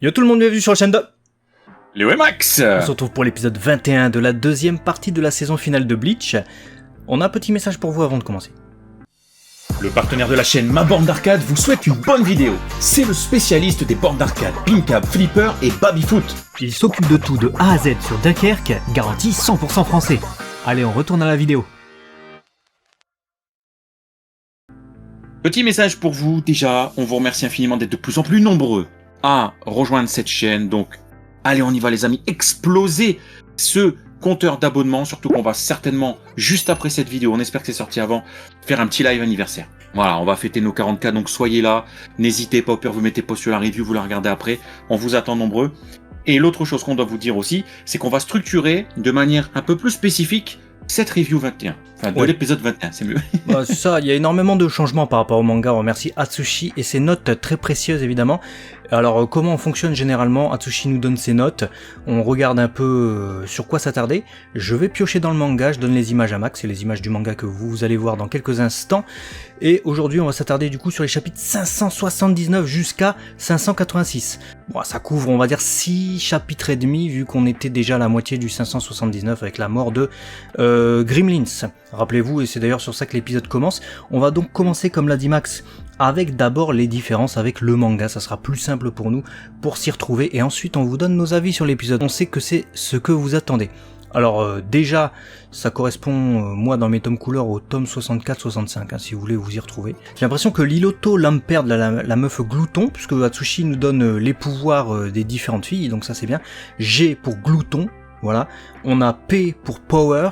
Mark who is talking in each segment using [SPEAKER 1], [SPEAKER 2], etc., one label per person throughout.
[SPEAKER 1] Yo tout le monde, bienvenue sur la chaîne de
[SPEAKER 2] Léo et Max.
[SPEAKER 1] On se retrouve pour l'épisode 21 de la deuxième partie de la saison finale de Bleach. On a un petit message pour vous avant de commencer.
[SPEAKER 2] Le partenaire de la chaîne Ma Borne d'Arcade vous souhaite une bonne vidéo. C'est le spécialiste des bornes d'arcade, Pincab, Flipper et Babyfoot.
[SPEAKER 1] Il s'occupe de tout de A à Z sur Dunkerque, garantie 100% français. Allez, on retourne à la vidéo.
[SPEAKER 2] Petit message pour vous, déjà, on vous remercie infiniment d'être de plus en plus nombreux à rejoindre cette chaîne, donc allez on y va les amis, explosez ce compteur d'abonnements, surtout qu'on va certainement, juste après cette vidéo, on espère que c'est sorti avant, faire un petit live anniversaire. Voilà, on va fêter nos 40K, donc soyez là, n'hésitez pas, au pire vous mettez pause sur la review, vous la regardez après, on vous attend nombreux. Et l'autre chose qu'on doit vous dire aussi, c'est qu'on va structurer de manière un peu plus spécifique cette review 21, enfin de l'épisode 21, c'est mieux.
[SPEAKER 1] Bah, c'est ça, il y a énormément de changements par rapport au manga. On remercie Atsushi et ses notes très précieuses évidemment. Alors comment on fonctionne généralement? Atsushi nous donne ses notes, on regarde un peu sur quoi s'attarder. Je vais piocher dans le manga, je donne les images à Max, c'est les images du manga que vous allez voir dans quelques instants. Et aujourd'hui on va s'attarder du coup sur les chapitres 579 jusqu'à 586. Bon, ça couvre on va dire 6 chapitres et demi vu qu'on était déjà à la moitié du 579 avec la mort de Gremlins. Rappelez-vous, et c'est d'ailleurs sur ça que l'épisode commence. On va donc commencer comme l'a dit Max avec d'abord les différences avec le manga, ça sera plus simple pour nous pour s'y retrouver et ensuite on vous donne nos avis sur l'épisode. On sait que c'est ce que vous attendez. Alors déjà, ça correspond, moi dans mes tomes couleurs, au tome 64-65, si vous voulez vous y retrouver. J'ai l'impression que Liloto l'Amperde, la meuf glouton, puisque Atsushi nous donne les pouvoirs des différentes filles, donc ça c'est bien. G pour glouton, voilà. On a P pour power,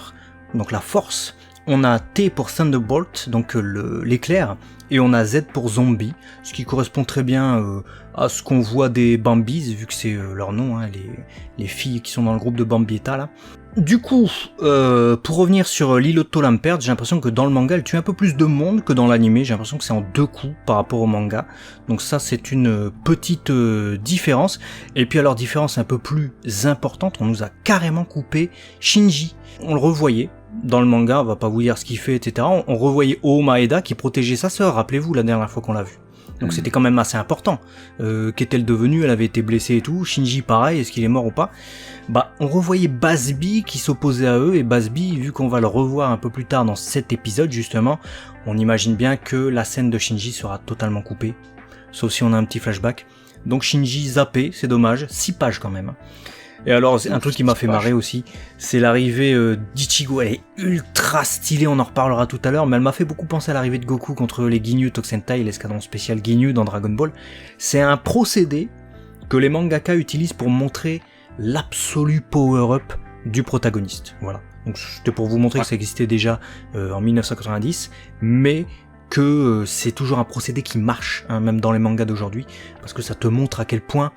[SPEAKER 1] donc la force. On a T pour Thunderbolt, donc l'éclair. Et on a Z pour zombie, ce qui correspond très bien à ce qu'on voit des Bambis, vu que c'est leur nom, hein, les filles qui sont dans le groupe de Bambietta là. Du coup, pour revenir sur Liloto l'Amperde, j'ai l'impression que dans le manga elle tue un peu plus de monde que dans l'anime, j'ai l'impression que c'est en 2 coups par rapport au manga. Donc ça c'est une petite différence. Et puis alors différence un peu plus importante, on nous a carrément coupé Shinji. On le revoyait dans le manga, on va pas vous dire ce qu'il fait, etc. On revoyait Oh Maeda qui protégeait sa sœur, rappelez-vous la dernière fois qu'on l'a vu. Donc c'était quand même assez important. Qu'est-elle devenue? Elle avait été blessée et tout. Shinji pareil, est-ce qu'il est mort ou pas? Bah on revoyait Bazby qui s'opposait à eux, et Bazby, vu qu'on va le revoir un peu plus tard dans cet épisode justement, on imagine bien que la scène de Shinji sera totalement coupée. Sauf si on a un petit flashback. Donc Shinji zappé, c'est dommage, 6 pages quand même. Et alors, un truc qui m'a fait marrer aussi, c'est l'arrivée d'Ichigo. Elle est ultra stylée, on en reparlera tout à l'heure, mais elle m'a fait beaucoup penser à l'arrivée de Goku contre les Ginyu Tokusentai, l'escadron spécial Ginyu dans Dragon Ball. C'est un procédé que les mangaka utilisent pour montrer l'absolu power-up du protagoniste. Voilà. Donc c'était pour vous montrer que ça existait déjà en 1990, mais que c'est toujours un procédé qui marche, hein, même dans les mangas d'aujourd'hui, parce que ça te montre à quel point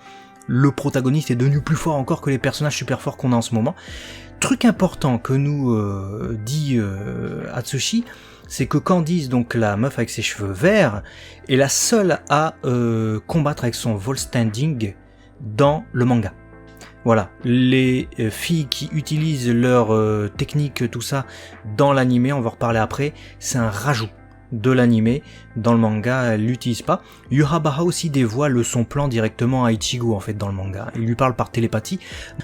[SPEAKER 1] le protagoniste est devenu plus fort encore que les personnages super forts qu'on a en ce moment. Truc important que nous dit Atsushi, c'est que Candice, donc la meuf avec ses cheveux verts, est la seule à combattre avec son vol standing dans le manga. Voilà, les filles qui utilisent leur technique, tout ça, dans l'anime, on va en reparler après, c'est un rajout de l'anime. Dans le manga, elle l'utilise pas. Yurabaha aussi dévoile son plan directement à Ichigo en fait dans le manga. Il lui parle par télépathie.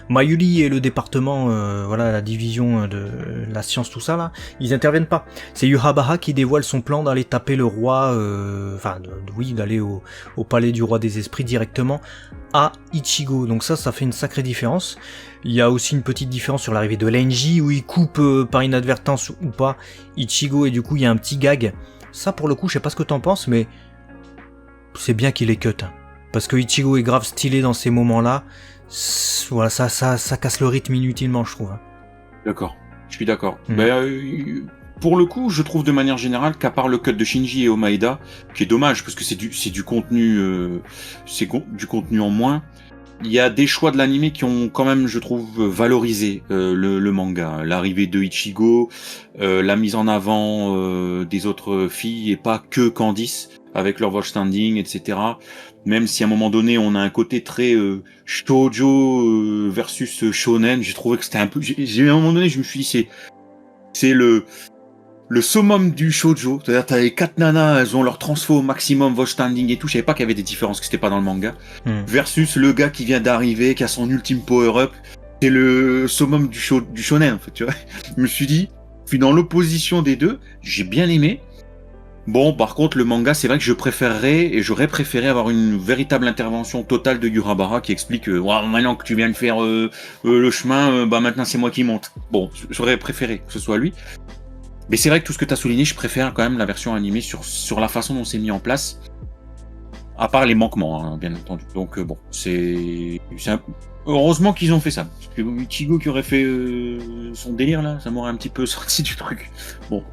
[SPEAKER 1] Mayuri et le département, voilà la division de la science tout ça là, ils interviennent pas. C'est Yurabaha qui dévoile son plan d'aller taper le roi, d'aller au palais du roi des esprits directement à Ichigo. Donc ça fait une sacrée différence. Il y a aussi une petite différence sur l'arrivée de Lenji où il coupe par inadvertance ou pas Ichigo et du coup il y a un petit gag. Ça pour le coup je sais pas ce que t'en penses mais c'est bien qu'il est cut hein. Parce que Ichigo est grave stylé dans ces moments là. Voilà, ça casse le rythme inutilement je trouve.
[SPEAKER 2] D'accord, je suis d'accord. Pour le coup, je trouve de manière générale qu'à part le cut de Shinji et Omaeda, qui est dommage parce que c'est du contenu, du contenu en moins. Il y a des choix de l'anime qui ont quand même, je trouve, valorisé le manga. L'arrivée de Ichigo, la mise en avant des autres filles et pas que Candice avec leur watch standing, etc. Même si à un moment donné on a un côté très shoujo versus shonen, j'ai trouvé que c'était un peu. J'ai à un moment donné, je me suis dit c'est le summum du shoujo, c'est-à-dire t'as les 4 nanas, elles ont leur transfo au maximum, voice standing et tout, je savais pas qu'il y avait des différences, que c'était pas dans le manga, versus le gars qui vient d'arriver, qui a son ultime power-up, c'est le summum du shonen, en fait, tu vois. Je me suis dit, puis dans l'opposition des deux, j'ai bien aimé. Bon, par contre, le manga, c'est vrai que j'aurais préféré avoir une véritable intervention totale de Yurabara qui explique maintenant que tu viens de faire le chemin, maintenant c'est moi qui monte. Bon, j'aurais préféré que ce soit lui. Mais c'est vrai que tout ce que tu as souligné, je préfère quand même la version animée sur la façon dont c'est mis en place. À part les manquements, hein, bien entendu. Donc bon, heureusement qu'ils ont fait ça. Parce que Ichigo qui aurait fait son délire là, ça m'aurait un petit peu sorti du truc. Bon.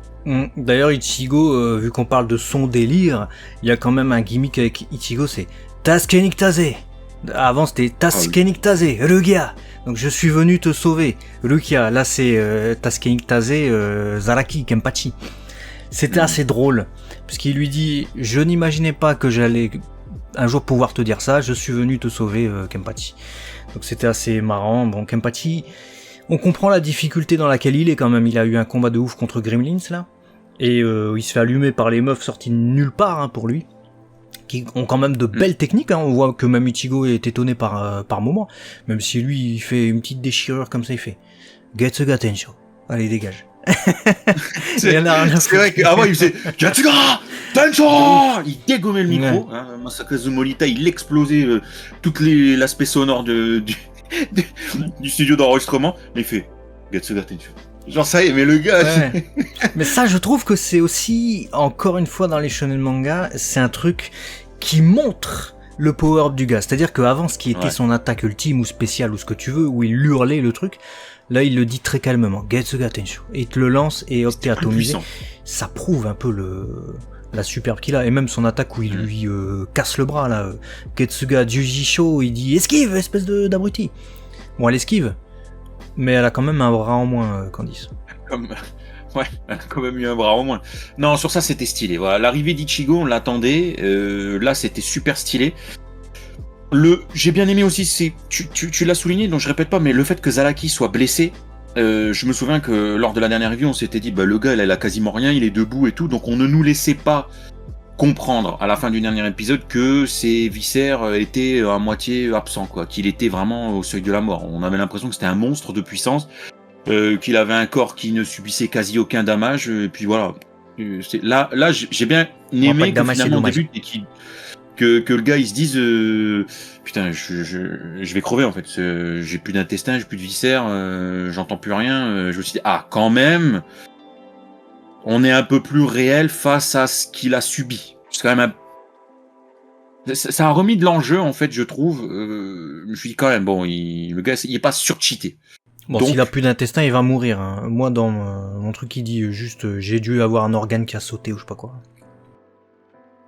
[SPEAKER 1] D'ailleurs, Ichigo, vu qu'on parle de son délire, il y a quand même un gimmick avec Ichigo, c'est Tasuke Nikitaze. Avant, c'était Tasuke Nikitaze, Rugia. Donc, je suis venu te sauver. Rugia, là, c'est Tasuke Nikitaze, Zaraki, Kenpachi. C'était assez drôle, puisqu'il lui dit « Je n'imaginais pas que j'allais un jour pouvoir te dire ça, je suis venu te sauver, Kenpachi. » Donc, c'était assez marrant. Bon, Kenpachi, on comprend la difficulté dans laquelle il est quand même. Il a eu un combat de ouf contre Gremlins, là. Et il se fait allumer par les meufs sorties de nulle part hein, pour lui, qui ont quand même de belles techniques. Hein. On voit que même Ichigo est étonné par moment, même si lui il fait une petite déchirure comme ça, il fait Getsuga Tensho. Allez dégage.
[SPEAKER 2] C'est vrai qu'avant il faisait Getsuga Tensho, il dégommait le micro. Hein, Masakazu Morita il explosait tout l'aspect sonore du studio d'enregistrement. Il fait Getsuga Tensho. Genre ça y est, mais le gars...
[SPEAKER 1] Ouais. Mais ça, je trouve que c'est aussi, encore une fois dans les shonen manga, c'est un truc qui montre le power-up du gars. C'est-à-dire qu'avant, ce qui était son attaque ultime ou spéciale ou ce que tu veux, où il hurlait le truc, là il le dit très calmement, Getsuga Tensho. Et il te le lance et hop, t'es atomisé. Ça prouve un peu la superbe qu'il a. Et même son attaque où il lui casse le bras, là. Getsuga Jujisho, il dit esquive, espèce d'abruti. Bon, elle esquive. Mais elle a quand même un bras en moins, Candice.
[SPEAKER 2] Ouais, elle a quand même eu un bras en moins. Non, sur ça, c'était stylé. Voilà, l'arrivée d'Ichigo, on l'attendait. Là, c'était super stylé. J'ai bien aimé aussi, tu l'as souligné, donc je répète pas, mais le fait que Zaraki soit blessé, je me souviens que lors de la dernière review, on s'était dit, le gars, il a quasiment rien, il est debout et tout, donc on ne nous laissait pas comprendre à la fin du dernier épisode que ses viscères étaient à moitié absents, quoi, qu'il était vraiment au seuil de la mort. On avait l'impression que c'était un monstre de puissance, qu'il avait un corps qui ne subissait quasi aucun damage, et puis voilà. Là, j'ai bien aimé que finalement on débute et que le gars il se dise putain, je vais crever en fait, j'ai plus d'intestin, j'ai plus de viscères, j'entends plus rien. Je me suis dit quand même. On est un peu plus réel face à ce qu'il a subi. C'est quand même ça a remis de l'enjeu, en fait, je trouve. Je me suis dit quand même, bon, le gars, il est pas surcheaté.
[SPEAKER 1] Bon, donc, s'il a plus d'intestin, il va mourir. Hein. Moi, dans mon truc, il dit juste, j'ai dû avoir un organe qui a sauté ou je sais pas quoi.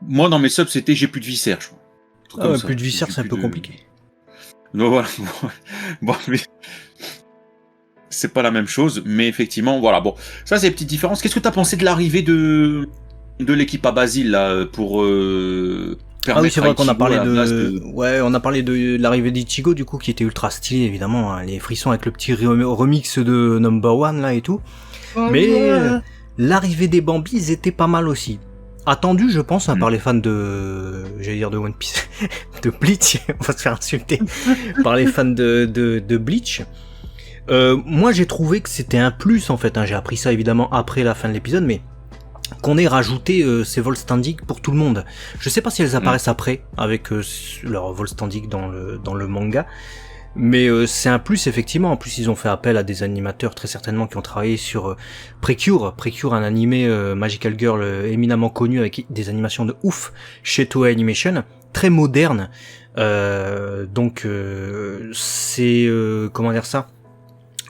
[SPEAKER 2] Moi, dans mes subs, c'était j'ai plus de viscères, je crois.
[SPEAKER 1] Plus de viscères, c'est un peu compliqué.
[SPEAKER 2] Donc voilà. Bon, mais... c'est pas la même chose, mais effectivement, voilà. Bon, ça, c'est les petites différences. Qu'est-ce que t'as pensé de l'arrivée de l'équipe à Basile, là, pour
[SPEAKER 1] oui, c'est vrai qu'on a parlé on a parlé de l'arrivée d'Ichigo, du coup, qui était ultra stylé, évidemment. Hein, les frissons avec le petit remix de Number One, là, et tout. L'arrivée des Bambis, ils étaient pas mal aussi. Attendu, je pense, par les fans de One Piece, de Bleach, on va se faire insulter, par les fans de Bleach. Moi j'ai trouvé que c'était un plus en fait, hein. J'ai appris ça évidemment après la fin de l'épisode, mais qu'on ait rajouté ces Volstandig pour tout le monde. Je sais pas si elles apparaissent après avec leur Volstandig dans le manga, mais c'est un plus effectivement. En plus ils ont fait appel à des animateurs très certainement qui ont travaillé sur Precure, un animé Magical Girl éminemment connu avec des animations de ouf chez Toei Animation, très moderne. Donc c'est comment dire ça,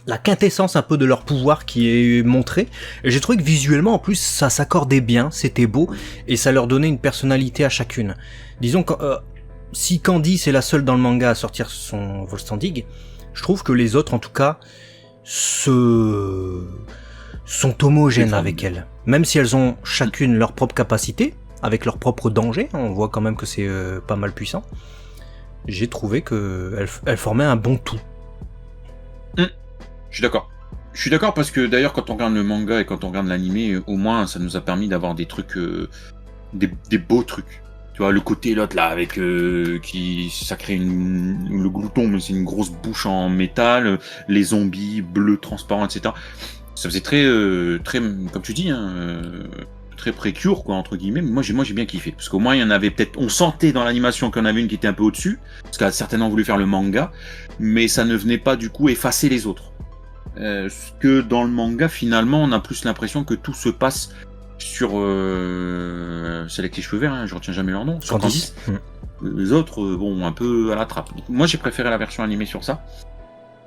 [SPEAKER 1] la quintessence un peu de leur pouvoir qui est montrée. Et j'ai trouvé que visuellement, en plus, ça s'accordait bien, c'était beau, et ça leur donnait une personnalité à chacune. Disons que si Candice est la seule dans le manga à sortir son Volstandig, je trouve que les autres, en tout cas, sont homogènes avec elle. Même si elles ont chacune leur propre capacité, avec leur propre danger, on voit quand même que c'est pas mal puissant. J'ai trouvé qu'elles formaient un bon tout.
[SPEAKER 2] Je suis d'accord. Je suis d'accord parce que d'ailleurs quand on regarde le manga et quand on regarde l'animé, au moins ça nous a permis d'avoir des trucs, des beaux trucs. Tu vois le côté l'autre là avec ça crée le glouton, mais c'est une grosse bouche en métal, les zombies bleus transparents, etc. Ça faisait très, très comme tu dis, très précure quoi entre guillemets. Mais moi j'ai bien kiffé parce qu'au moins il y en avait peut-être, on sentait dans l'animation qu'il y en avait une qui était un peu au-dessus, parce qu'elle a certainement voulu faire le manga, mais ça ne venait pas du coup effacer les autres. Ce que dans le manga, finalement, on a plus l'impression que tout se passe sur celle avec les cheveux verts, je retiens jamais leur nom. Sur
[SPEAKER 1] Candice.
[SPEAKER 2] Les autres, bon, un peu à la trappe. Donc, moi, j'ai préféré la version animée sur ça.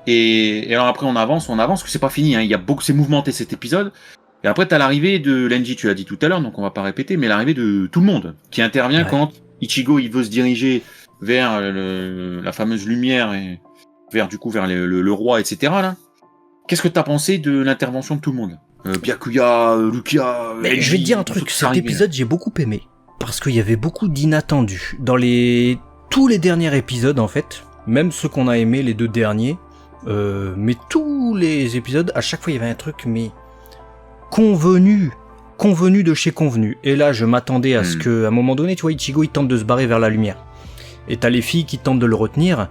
[SPEAKER 2] Et alors après, on avance, parce que c'est pas fini. Il y a beaucoup, c'est mouvementé cet épisode. Et après, t'as l'arrivée de Lenji, tu l'as dit tout à l'heure, donc on va pas répéter, mais l'arrivée de tout le monde qui intervient quand Ichigo il veut se diriger vers la fameuse lumière et vers le roi, etc. Là. Qu'est-ce que t'as pensé de l'intervention de tout le monde? Byakuya, Rukia,
[SPEAKER 1] Mais
[SPEAKER 2] Lenji,
[SPEAKER 1] je vais te dire un truc, cet épisode j'ai beaucoup aimé, parce qu'il y avait beaucoup d'inattendus. Dans tous les derniers épisodes en fait, même ceux qu'on a aimés, les 2 derniers, mais tous les épisodes, à chaque fois il y avait un truc, mais convenu de chez convenu. Et là je m'attendais à ce qu'à un moment donné, tu vois, Ichigo il tente de se barrer vers la lumière. Et t'as les filles qui tentent de le retenir.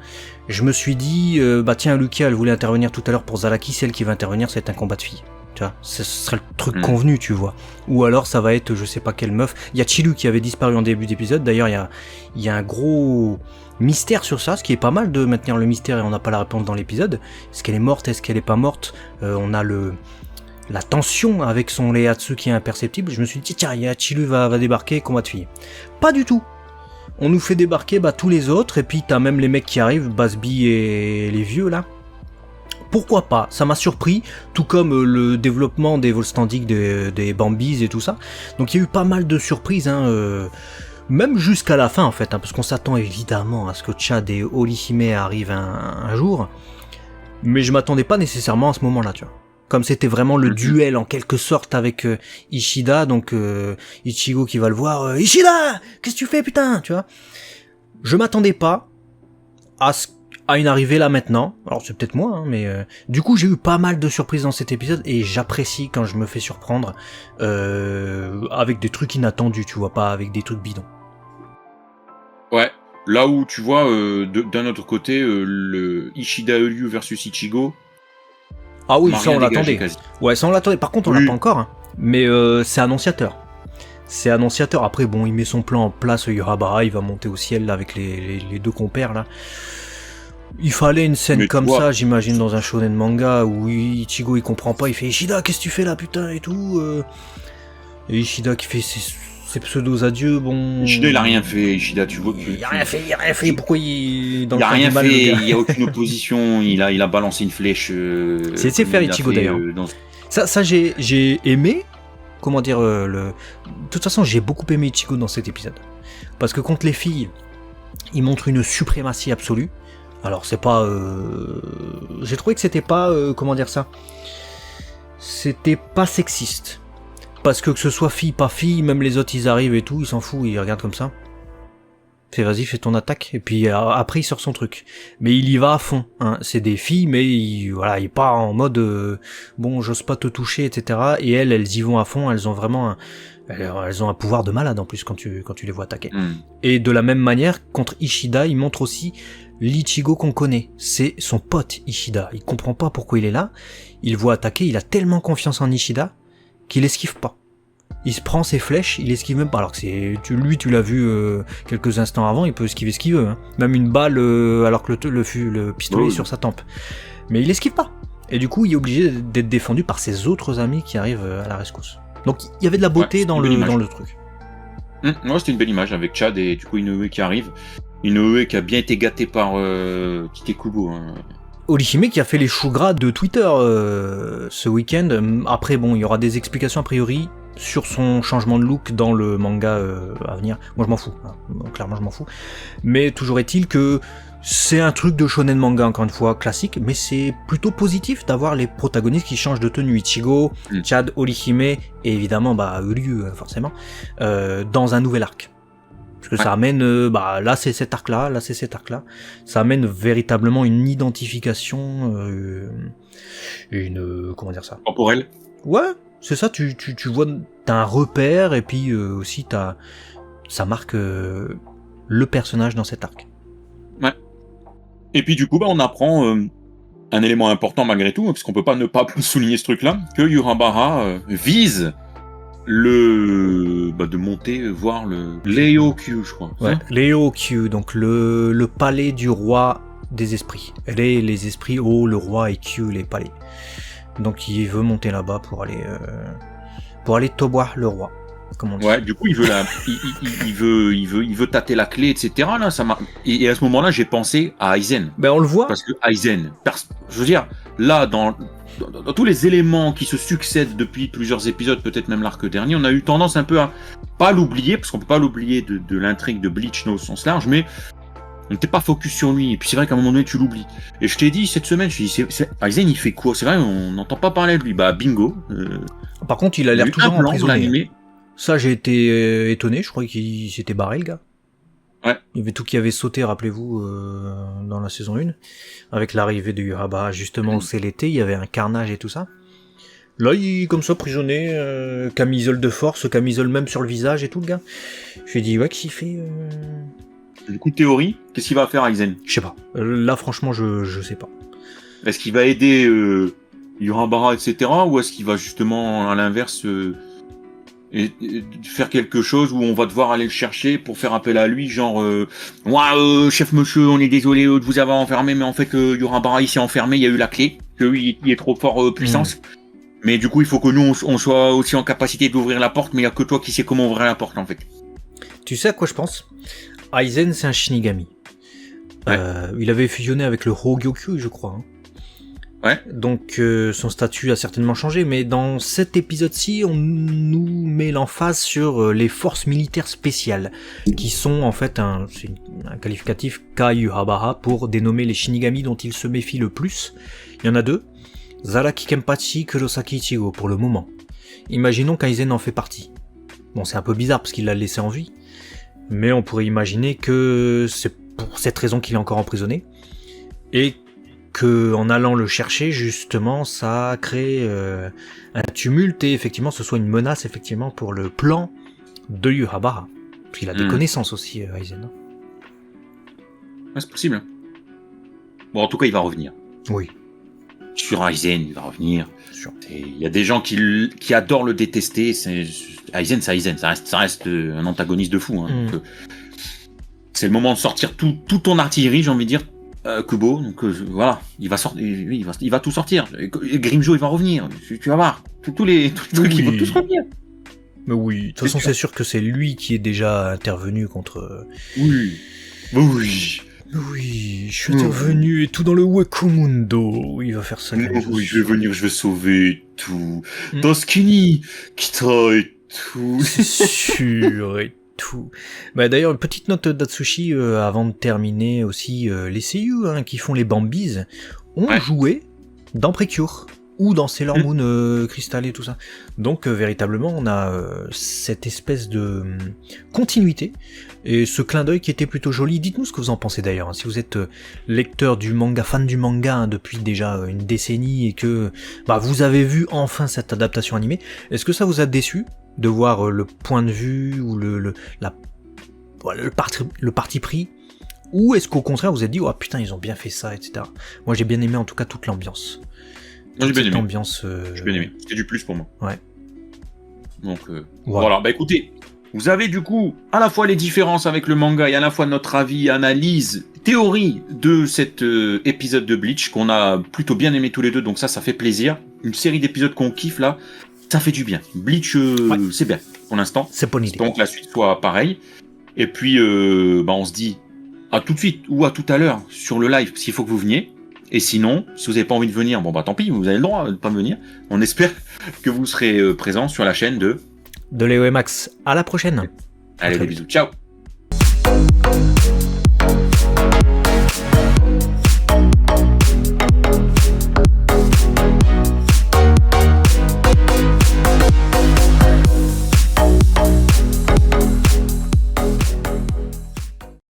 [SPEAKER 1] Je me suis dit, bah tiens, Lucia, elle voulait intervenir tout à l'heure pour Zalaki, celle qui va intervenir, c'est un combat de filles. Tu vois, ce serait le truc convenu, tu vois. Ou alors ça va être, je sais pas quelle meuf. Il y a Chilu qui avait disparu en début d'épisode. D'ailleurs, il y a un gros mystère sur ça, ce qui est pas mal de maintenir le mystère et on n'a pas la réponse dans l'épisode. Est-ce qu'elle est morte, est-ce qu'elle est pas morte? On a la tension avec son Leiatsu qui est imperceptible. Je me suis dit, tiens, il y a Chilu va débarquer, combat de filles. Pas du tout. On nous fait débarquer tous les autres, et puis t'as même les mecs qui arrivent, Basby et les vieux là. Pourquoi pas? Ça m'a surpris, tout comme le développement des Volstandic, des Bambis et tout ça. Donc il y a eu pas mal de surprises, même jusqu'à la fin en fait, parce qu'on s'attend évidemment à ce que Chad et Orihime arrivent un jour. Mais je m'attendais pas nécessairement à ce moment-là, tu vois. Comme c'était vraiment le duel en quelque sorte avec Ishida, donc Ichigo qui va le voir, Ishida, qu'est-ce que tu fais putain, tu vois. Je m'attendais pas à une arrivée là maintenant, alors c'est peut-être moi, mais du coup j'ai eu pas mal de surprises dans cet épisode et j'apprécie quand je me fais surprendre avec des trucs inattendus, tu vois, pas avec des trucs bidons. Ouais,
[SPEAKER 2] là où tu vois, d'un autre côté, le Ishida Euryu versus Ichigo.
[SPEAKER 1] Ah oui, ça on l'attendait. Ouais, ça on l'attendait. Par contre, on l'a pas encore. Mais c'est annonciateur. C'est annonciateur. Après, bon, il met son plan en place. Yorabara, il va monter au ciel là, avec les 2 compères là. Il fallait une scène comme ça, j'imagine, dans un shonen manga où Ichigo il comprend pas. Il fait Ishida, qu'est-ce que tu fais là, putain, et tout. Et Ishida qui fait ses pseudos adieux, bon...
[SPEAKER 2] Ishida, il a rien fait, Ishida, tu vois...
[SPEAKER 1] Il a rien fait, pourquoi il...
[SPEAKER 2] Il a rien fait, il y a aucune opposition, il a balancé une flèche...
[SPEAKER 1] C'est faire Ichigo, d'ailleurs. Ça j'ai aimé, comment dire, de toute façon, j'ai beaucoup aimé Ichigo dans cet épisode. Parce que contre les filles, il montre une suprématie absolue. Alors, c'est pas... J'ai trouvé que c'était pas... comment dire ça? C'était pas sexiste. Parce que ce soit fille, pas fille, même les autres ils arrivent et tout, ils s'en foutent, ils regardent comme ça. Vas-y, fais ton attaque, et puis après il sort son truc. Mais il y va à fond, c'est des filles, mais il est pas en mode bon, j'ose pas te toucher, etc. Et elles y vont à fond, elles ont vraiment elles ont un pouvoir de malade en plus quand tu les vois attaquer. Et de la même manière, contre Ishida, il montre aussi l'Ichigo qu'on connaît. C'est son pote Ishida, il comprend pas pourquoi il est là, il voit attaquer, il a tellement confiance en Ishida qu'il esquive pas. Il se prend ses flèches, il esquive même pas. Alors que tu l'as vu quelques instants avant, il peut esquiver ce qu'il veut. Même une balle alors que le pistolet est sur sa tempe. Mais il esquive pas. Et du coup, il est obligé d'être défendu par ses autres amis qui arrivent à la rescousse. Donc il y avait de la beauté dans le truc.
[SPEAKER 2] Ouais, c'était une belle image avec Chad et du coup Inoue qui arrive. Inoue qui a bien été gâté par Kikekubo.
[SPEAKER 1] Orihime qui a fait les choux gras de Twitter ce week-end. Après, bon, il y aura des explications a priori sur son changement de look dans le manga à venir. Moi, je m'en fous. Clairement, je m'en fous. Mais toujours est-il que c'est un truc de shonen manga, encore une fois, classique, mais c'est plutôt positif d'avoir les protagonistes qui changent de tenue. Ichigo, Chad, Orihime, et évidemment, Uryu, forcément, dans un nouvel arc. Parce que ça amène, là c'est cet arc-là, ça amène véritablement une identification comment dire ça?
[SPEAKER 2] Temporel.
[SPEAKER 1] Ouais, c'est ça, tu vois, t'as un repère, et puis aussi ça marque le personnage dans cet arc.
[SPEAKER 2] Ouais. Et puis du coup, on apprend un élément important malgré tout, parce qu'on peut pas ne pas souligner ce truc-là, que Yurabara vise de monter voir le Leokyu, je crois.
[SPEAKER 1] Ouais, Leokyu, donc le palais du roi des esprits. Les esprits haut, le roi, et Q, les palais. Donc il veut monter là-bas pour aller toboir le roi, comme on dit.
[SPEAKER 2] Ouais, du coup il veut tâter la clé, etc. Là, et à ce moment-là, j'ai pensé à Aizen.
[SPEAKER 1] Ben on le voit.
[SPEAKER 2] Parce que Aizen, je veux dire, là, dans tous les éléments qui se succèdent depuis plusieurs épisodes, peut-être même l'arc dernier, on a eu tendance un peu à pas l'oublier, parce qu'on peut pas l'oublier de l'intrigue de Bleach au sens large, mais on n'était pas focus sur lui. Et puis c'est vrai qu'à un moment donné, tu l'oublies. Et je t'ai dit cette semaine, Aizen, il fait quoi? C'est vrai, on n'entend pas parler de lui. Bah bingo.
[SPEAKER 1] Par contre, il a l'air toujours emprisonné. Ça, j'ai été étonné. Je croyais qu'il s'était barré, le gars.
[SPEAKER 2] Ouais.
[SPEAKER 1] Il y avait tout qui avait sauté, rappelez-vous, dans la saison 1, avec l'arrivée de Yurabara, justement, où c'est l'été, il y avait un carnage et tout ça. Là, il est comme ça, prisonnier, camisole de force, camisole même sur le visage et tout, le gars. Je lui ai dit, ouais, qu'est-ce qu'il fait
[SPEAKER 2] Du coup, théorie, qu'est-ce qu'il va faire, Aizen?
[SPEAKER 1] Je sais pas. Là, franchement, je sais pas.
[SPEAKER 2] Est-ce qu'il va aider Yurabara, etc., ou est-ce qu'il va justement, à l'inverse, faire quelque chose où on va devoir aller le chercher pour faire appel à lui, genre chef monsieur, on est désolé de vous avoir enfermé, mais en fait Yurabara il s'est enfermé, il y a eu la clé, que lui il est trop fort puissance, mais du coup il faut que nous on soit aussi en capacité d'ouvrir la porte, mais il y a que toi qui sais comment ouvrir la porte en fait.
[SPEAKER 1] Tu sais à quoi je pense? Aizen, c'est un Shinigami.
[SPEAKER 2] Ouais.
[SPEAKER 1] Il avait fusionné avec le Hogyoku, je crois. Hein.
[SPEAKER 2] Ouais.
[SPEAKER 1] Donc son statut a certainement changé, mais dans cet épisode-ci, on nous met l'emphase sur les forces militaires spéciales, qui sont en fait un qualificatif Ka-Yurabara pour dénommer les Shinigami dont il se méfie le plus. Il y en a deux, Zaraki Kenpachi, Kurosaki Ichigo pour le moment. Imaginons qu'Aizen en fait partie. Bon, c'est un peu bizarre parce qu'il l'a laissé en vie, mais on pourrait imaginer que c'est pour cette raison qu'il est encore emprisonné, et que en allant le chercher, justement, ça a créé un tumulte, et effectivement ce soit une menace effectivement pour le plan de Yurabara. Puis il a des connaissances aussi, Aizen.
[SPEAKER 2] Ouais, c'est possible. Bon, en tout cas, il va revenir.
[SPEAKER 1] Oui.
[SPEAKER 2] Sur Aizen, il va revenir. Il y a des gens qui adorent le détester. Aizen, c'est Aizen. Ça reste un antagoniste de fou. Hein. Donc, c'est le moment de sortir tout ton artillerie, j'ai envie de dire. Kubo, donc voilà, il va tout sortir. Grimjo, il va revenir. Tu vas voir, tous les trucs, ils vont tous revenir.
[SPEAKER 1] Mais oui, de toute façon, c'est sûr que c'est lui qui est déjà intervenu contre.
[SPEAKER 2] Oui.
[SPEAKER 1] Oui, je suis intervenu et tout dans le Wekumundo. Il va faire ça.
[SPEAKER 2] Oui, je vais venir, je vais sauver tout. Toskini, Kita et tout.
[SPEAKER 1] C'est sûr et tout. Bah d'ailleurs, une petite note d'Atsushi avant de terminer aussi. Les seiyuu qui font les Bambis ont joué dans Precure ou dans Sailor Moon Crystal et tout ça. Donc véritablement, on a cette espèce de continuité et ce clin d'œil qui était plutôt joli. Dites-nous ce que vous en pensez d'ailleurs. Si vous êtes lecteur du manga, fan du manga depuis déjà une décennie et que vous avez vu enfin cette adaptation animée, est-ce que ça vous a déçu de voir le point de vue ou le parti pris, ou est-ce qu'au contraire vous êtes dit oh putain ils ont bien fait ça, etc. Moi j'ai bien aimé en tout cas toute l'ambiance.
[SPEAKER 2] J'ai bien aimé.
[SPEAKER 1] Ambiance,
[SPEAKER 2] j'ai bien aimé. C'était du plus pour moi.
[SPEAKER 1] Ouais.
[SPEAKER 2] Donc voilà. Bah écoutez, vous avez du coup à la fois les différences avec le manga et à la fois notre avis, analyse, théorie de cet épisode de Bleach qu'on a plutôt bien aimé tous les deux. Donc ça fait plaisir. Une série d'épisodes qu'on kiffe là. Ça fait du bien. Bleach, c'est bien pour l'instant.
[SPEAKER 1] C'est bonne idée.
[SPEAKER 2] Donc la suite soit pareil. Et puis, on se dit à tout de suite ou à tout à l'heure sur le live, parce qu'il faut que vous veniez. Et sinon, si vous n'avez pas envie de venir, tant pis, vous avez le droit de ne pas venir. On espère que vous serez présents sur la chaîne de
[SPEAKER 1] Léo et Max. À la prochaine.
[SPEAKER 2] Allez, des bisous. Ciao.